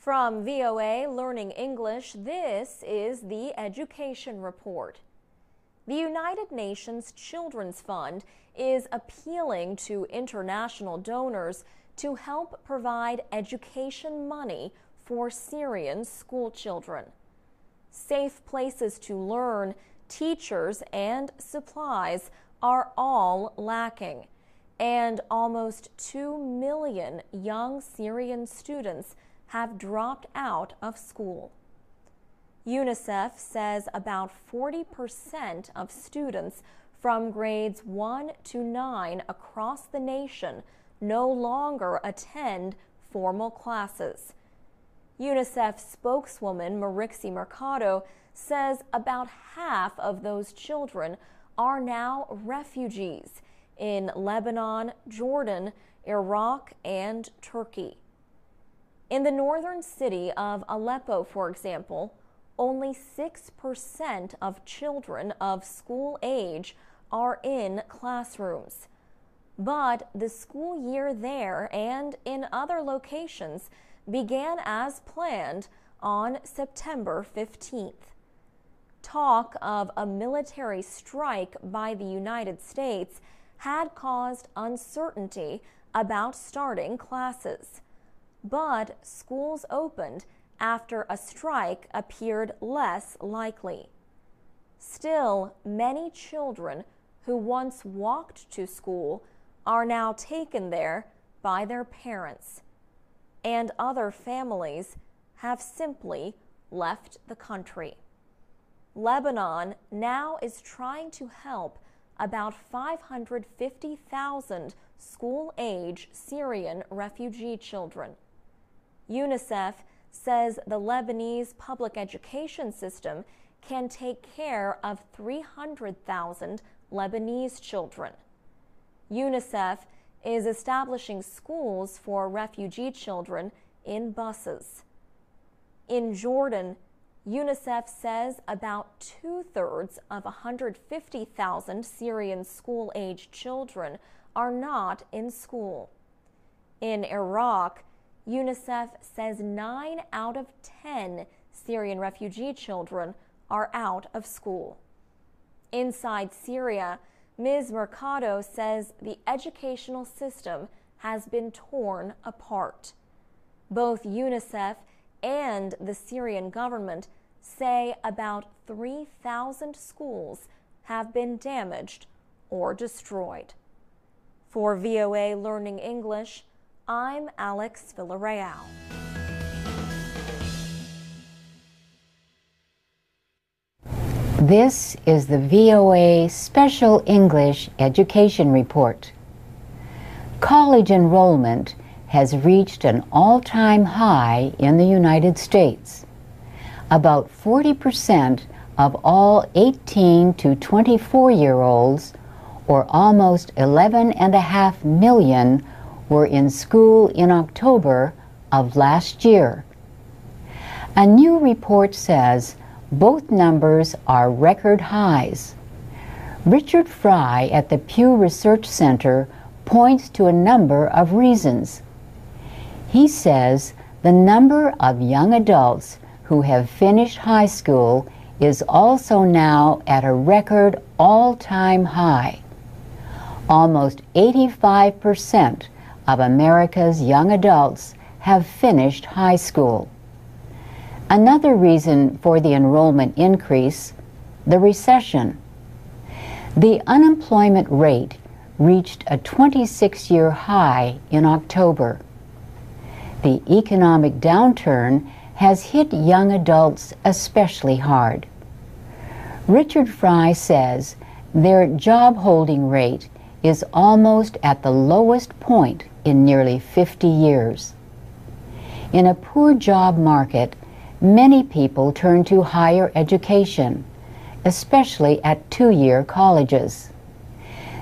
From VOA Learning English, this is the Education Report. The United Nations Children's Fund is appealing to international donors to help provide education money for Syrian school children. Safe places to learn, teachers, and supplies are all lacking, and almost 2 million young Syrian students have dropped out of school. UNICEF says about 40% of students from grades 1 to 9 across the nation no longer attend formal classes. UNICEF spokeswoman Marixie Mercado says about half of those children are now refugees in Lebanon, Jordan, Iraq, and Turkey. In the northern city of Aleppo, for example, only 6% of children of school age are in classrooms. But the school year there and in other locations began as planned on September 15th. Talk of a military strike by the United States had caused uncertainty about starting classes. But schools opened after a strike appeared less likely. Still, many children who once walked to school are now taken there by their parents, and other families have simply left the country. Lebanon now is trying to help about 550,000 school-age Syrian refugee children. UNICEF says the Lebanese public education system can take care of 300,000 Lebanese children. UNICEF is establishing schools for refugee children in buses. In Jordan, UNICEF says about 2/3 of 150,000 Syrian school-age children are not in school. In Iraq, UNICEF says 9 out of 10 Syrian refugee children are out of school. Inside Syria, Ms. Mercado says the educational system has been torn apart. Both UNICEF and the Syrian government say about 3,000 schools have been damaged or destroyed. For VOA Learning English, I'm Alex Villarreal. This is the VOA Special English Education Report. College enrollment has reached an all-time high in the United States. About 40% of all 18 to 24-year-olds, or almost 11.5 million, were in school in October of last year. A new report says both numbers are record highs. Richard Fry at the Pew Research Center points to a number of reasons. He says the number of young adults who have finished high school is also now at a record all-time high. Almost 85% of America's young adults have finished high school. Another reason for the enrollment increase, the recession. The unemployment rate reached a 26-year high in October. The economic downturn has hit young adults especially hard. Richard Fry says their job holding rate is almost at the lowest point in nearly 50 years. In a poor job market, many people turn to higher education, especially at two-year colleges.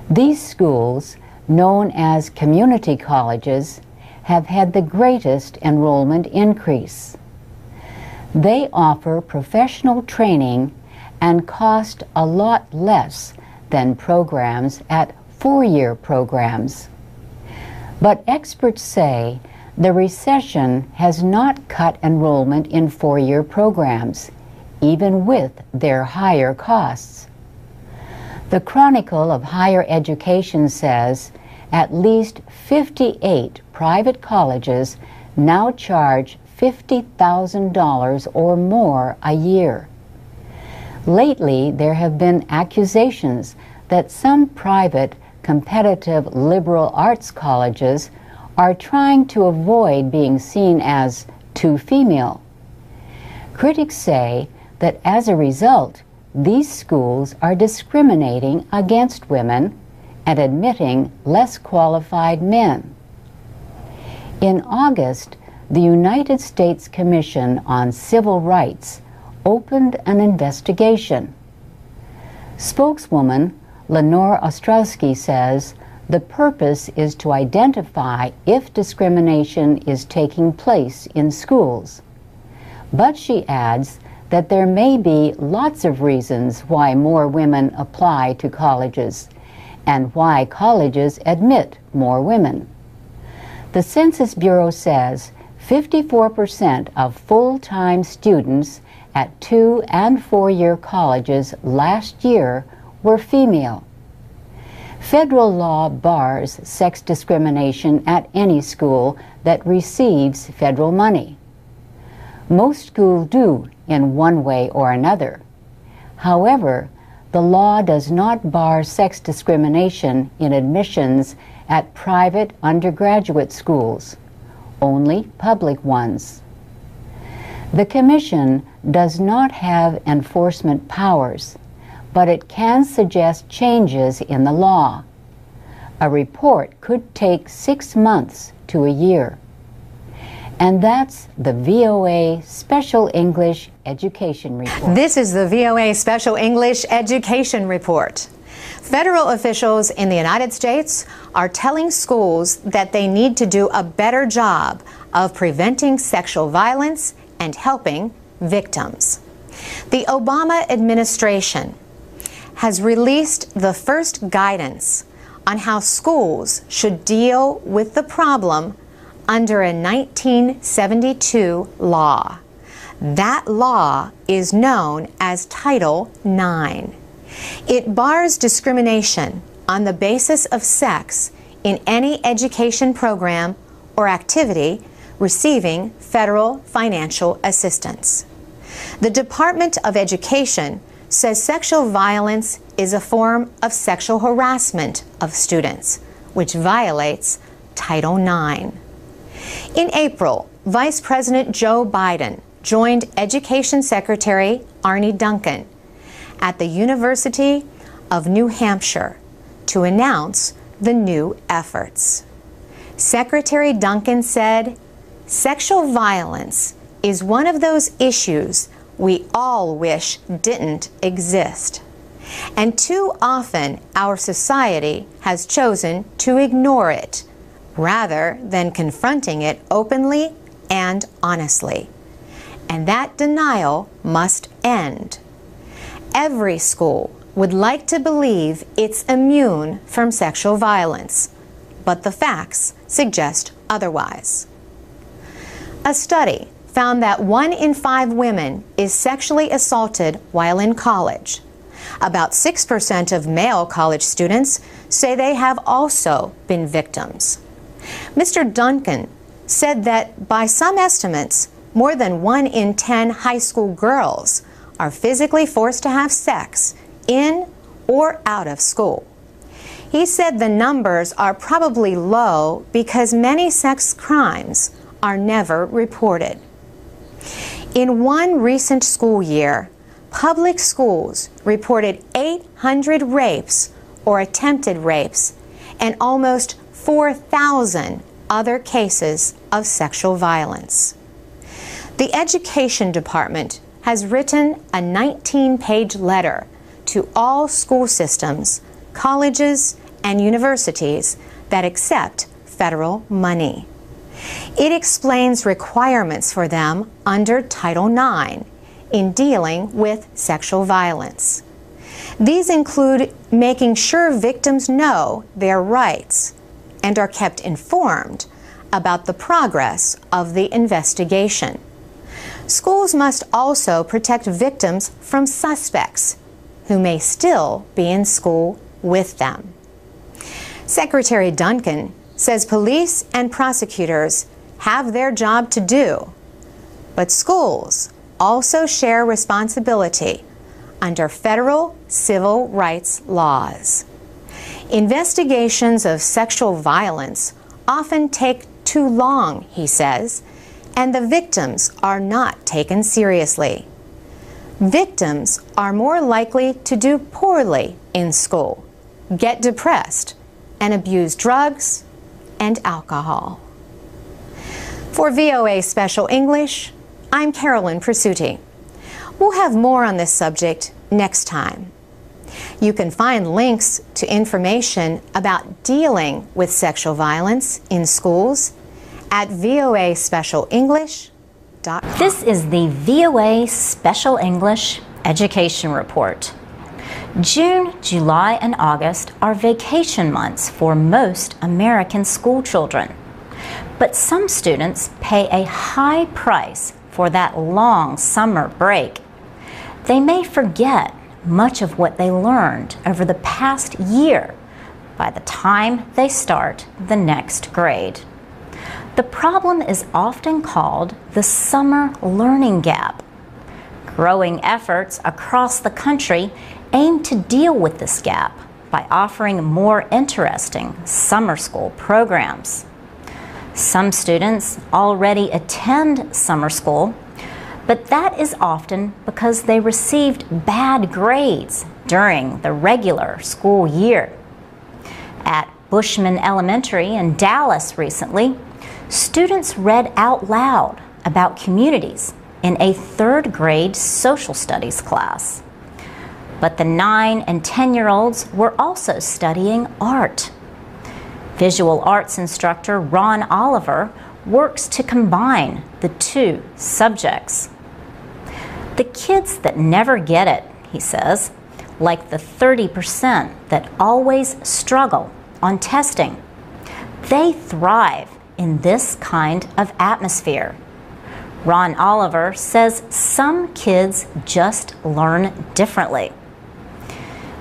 These schools, known as community colleges, have had the greatest enrollment increase. They offer professional training and cost a lot less than programs at four-year programs. But experts say The recession has not cut enrollment in four-year programs, even with their higher costs. The Chronicle of Higher Education says at least 58 private colleges now charge $50,000 or more a year. Lately, there have been accusations that some private, competitive liberal arts colleges are trying to avoid being seen as too female. Critics say that as a result, these schools are discriminating against women and admitting less qualified men. In August, the United States Commission on Civil Rights opened an investigation. Spokeswoman Lenore Ostrowski says the purpose is to identify if discrimination is taking place in schools. But she adds that there may be lots of reasons why more women apply to colleges and why colleges admit more women. The Census Bureau says 54% of full-time students at 2- and 4-year colleges last year were female. Federal law bars sex discrimination at any school that receives federal money. Most schools do in one way or another. However, the law does not bar sex discrimination in admissions at private undergraduate schools, only public ones. The Commission does not have enforcement powers, but it can suggest changes in the law. A report could take 6 months to a year. And that's the VOA Special English Education Report. This is the VOA Special English Education Report. Federal officials in the United States are telling schools that they need to do a better job of preventing sexual violence and helping victims. The Obama administration has released the first guidance on how schools should deal with the problem under a 1972 law. That law is known as Title IX. It bars discrimination on the basis of sex in any education program or activity receiving federal financial assistance. The Department of Education says sexual violence is a form of sexual harassment of students, which violates Title IX. In April, Vice President Joe Biden joined Education Secretary Arne Duncan at the University of New Hampshire to announce the new efforts. Secretary Duncan said, "Sexual violence is one of those issues we all wish didn't exist. And too often our society has chosen to ignore it rather than confronting it openly and honestly. And that denial must end. Every school would like to believe it's immune from sexual violence, but the facts suggest otherwise." A study found that 1 in 5 women is sexually assaulted while in college. About 6% of male college students say they have also been victims. Mr. Duncan said that by some estimates, more than 1 in 10 high school girls are physically forced to have sex in or out of school. He said the numbers are probably low because many sex crimes are never reported. In one recent school year, public schools reported 800 rapes or attempted rapes and almost 4,000 other cases of sexual violence. The Education Department has written a 19-page letter to all school systems, colleges, and universities that accept federal money. It explains requirements for them under Title IX in dealing with sexual violence. These include making sure victims know their rights and are kept informed about the progress of the investigation. Schools must also protect victims from suspects who may still be in school with them. Secretary Duncan says police and prosecutors have their job to do, but schools also share responsibility under federal civil rights laws. Investigations of sexual violence often take too long, he says, and the victims are not taken seriously. Victims are more likely to do poorly in school, get depressed, and abuse drugs and alcohol. For VOA Special English, I'm Carolyn Presutti. We'll have more on this subject next time. You can find links to information about dealing with sexual violence in schools at voaspecialenglish.com. This is the VOA Special English Education Report. June, July, and August are vacation months for most American school children. But some students pay a high price for that long summer break. They may forget much of what they learned over the past year by the time they start the next grade. The problem is often called the summer learning gap. Growing efforts across the country aim to deal with this gap by offering more interesting summer school programs. Some students already attend summer school, but that is often because they received bad grades during the regular school year. At Bushman Elementary in Dallas recently, students read out loud about communities in a third grade social studies class. But the 9 and 10-year-olds were also studying art. Visual arts instructor Ron Oliver works to combine the two subjects. The kids that never get it, he says, like the 30% that always struggle on testing, they thrive in this kind of atmosphere. Ron Oliver says some kids just learn differently.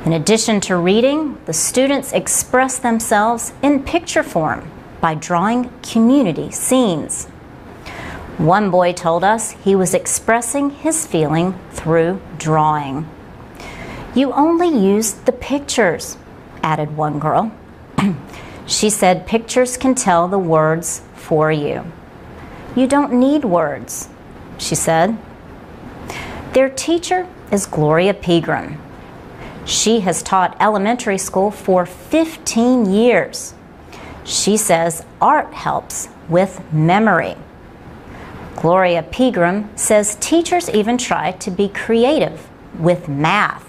In addition to reading, the students express themselves in picture form by drawing community scenes. One boy told us he was expressing his feeling through drawing. "You only use the pictures," added one girl. She said pictures can tell the words for you. "You don't need words," she said. Their teacher is Gloria Pegram. She has taught elementary school for 15 years. She says art helps with memory. Gloria Pegram says teachers even try to be creative with math.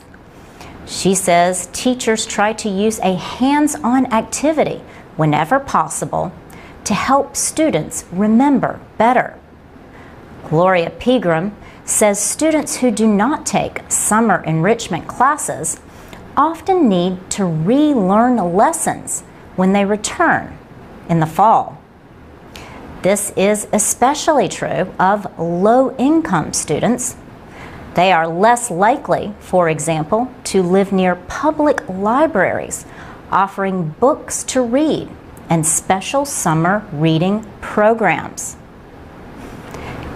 She says teachers try to use a hands-on activity whenever possible to help students remember better. Gloria Pegram says students who do not take summer enrichment classes often need to relearn lessons when they return in the fall. This is especially true of low-income students. They are less likely, for example, to live near public libraries offering books to read and special summer reading programs.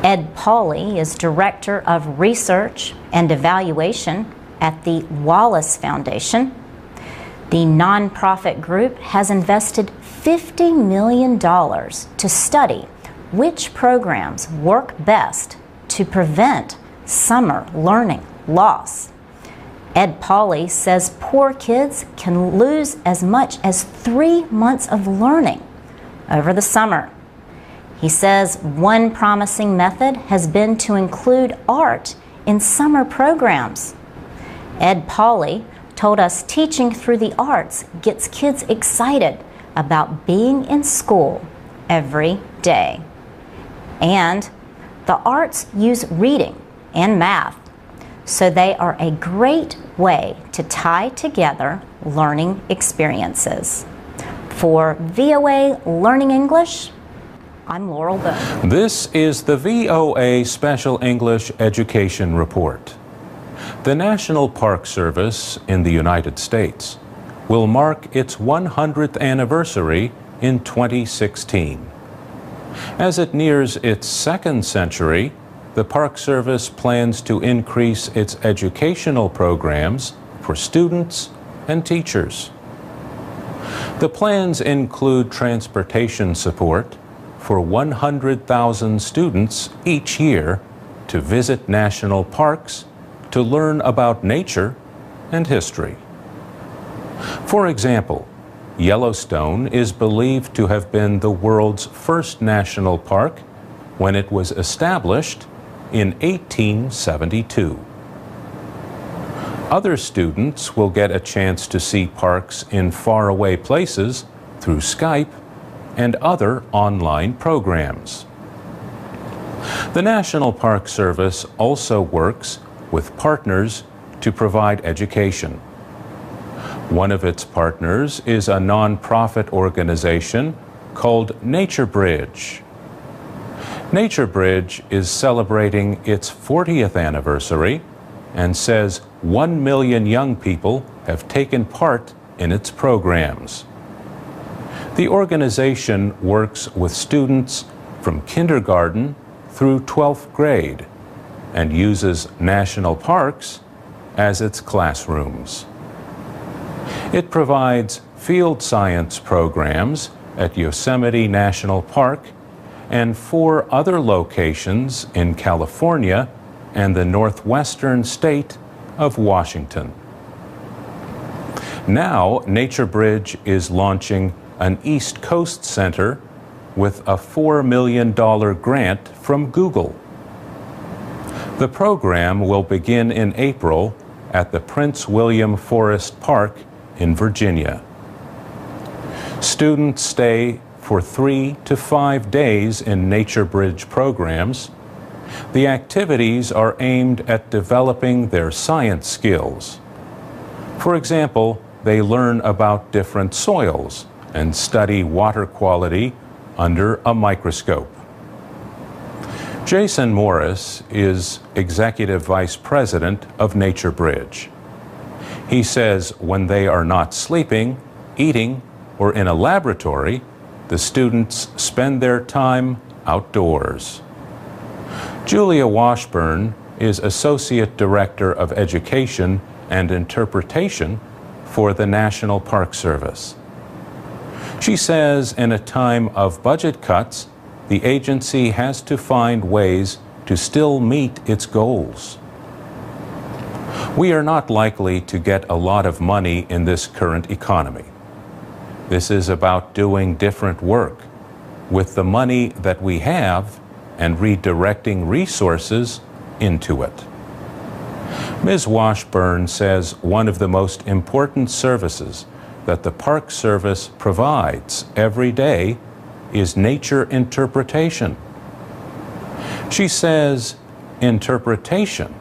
Ed Pauley is Director of Research and Evaluation at the Wallace Foundation. The nonprofit group has invested $50 million to study which programs work best to prevent summer learning loss. Ed Pauley says poor kids can lose as much as 3 months of learning over the summer. He says one promising method has been to include art in summer programs. Ed Pauley told us teaching through the arts gets kids excited about being in school every day. And the arts use reading and math, so they are a great way to tie together learning experiences. For VOA Learning English, I'm Laurel Bowman. This is the VOA Special English Education Report. The National Park Service in the United States will mark its 100th anniversary in 2016. As it nears its second century, the Park Service plans to increase its educational programs for students and teachers. The plans include transportation support for 100,000 students each year to visit national parks to learn about nature and history. For example, Yellowstone is believed to have been the world's first national park when it was established in 1872. Other students will get a chance to see parks in faraway places through Skype and other online programs. The National Park Service also works with partners to provide education. One of its partners is a nonprofit organization called Nature Bridge. Nature Bridge is celebrating its 40th anniversary and says 1 million young people have taken part in its programs. The organization works with students from kindergarten through 12th grade and uses national parks as its classrooms. It provides field science programs at Yosemite National Park and 4 other locations in California and the northwestern state of Washington. Now, Nature Bridge is launching an East Coast Center with a $4 million grant from Google. The program will begin in April at the Prince William Forest Park in Virginia. Students stay for 3 to 5 days in Nature Bridge programs. The activities are aimed at developing their science skills. For example, they learn about different soils and study water quality under a microscope. Jason Morris is Executive Vice President of Nature Bridge. He says when they are not sleeping, eating, or in a laboratory, the students spend their time outdoors. Julia Washburn is Associate Director of Education and Interpretation for the National Park Service. She says in a time of budget cuts, the agency has to find ways to still meet its goals. We are not likely to get a lot of money in this current economy. This is about doing different work with the money that we have and redirecting resources into it. Ms. Washburn says one of the most important services that the Park Service provides every day is nature interpretation. She says interpretation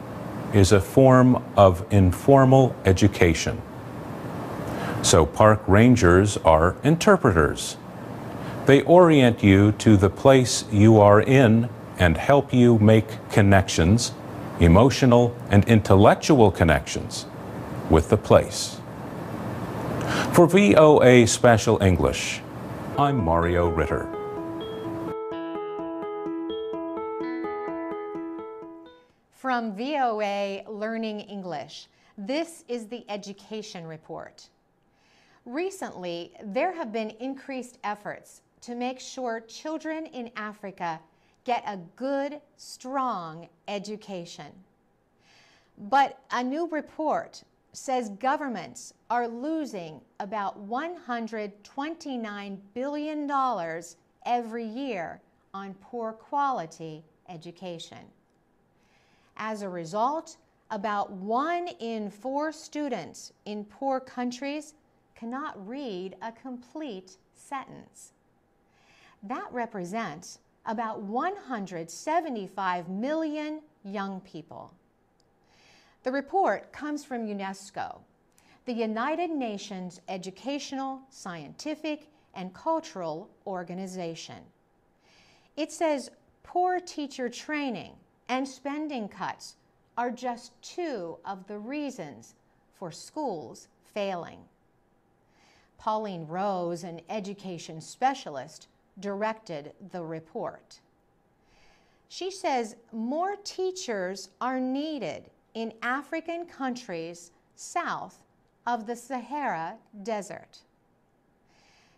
is a form of informal education. So park rangers are interpreters. They orient you to the place you are in and help you make connections, emotional and intellectual connections, with the place. For VOA Special English, I'm Mario Ritter. From VOA Learning English, this is the Education Report. Recently, there have been increased efforts to make sure children in Africa get a good, strong education. But a new report says governments are losing about $129 billion every year on poor quality education. As a result, about 1 in 4 students in poor countries cannot read a complete sentence. That represents about 175 million young people. The report comes from UNESCO, the United Nations Educational, Scientific, and Cultural Organization. It says poor teacher training and spending cuts are just two of the reasons for schools failing. Pauline Rose, an education specialist, directed the report. She says more teachers are needed in African countries south of the Sahara Desert.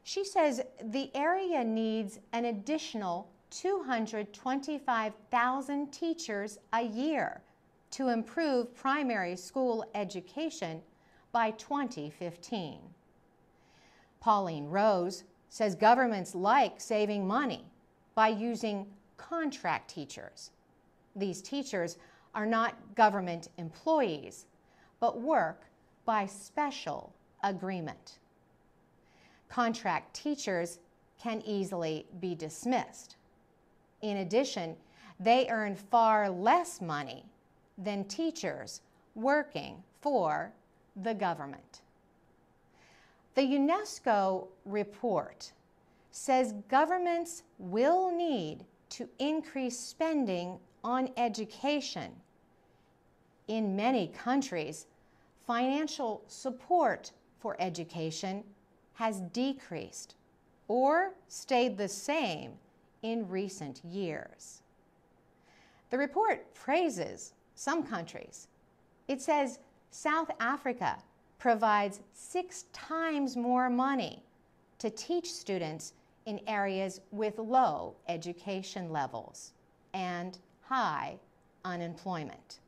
She says the area needs an additional 225,000 teachers a year to improve primary school education by 2015. Pauline Rose says governments like saving money by using contract teachers. These teachers are not government employees, but work by special agreement. Contract teachers can easily be dismissed. In addition, they earn far less money than teachers working for the government. The UNESCO report says governments will need to increase spending on education. In many countries, financial support for education has decreased or stayed the same in recent years. The report praises some countries. It says South Africa provides 6 times more money to teach students in areas with low education levels and high unemployment.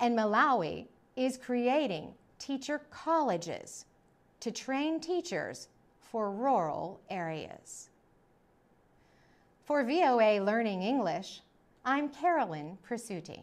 And Malawi is creating teacher colleges to train teachers for rural areas. For VOA Learning English, I'm Carolyn Presutti.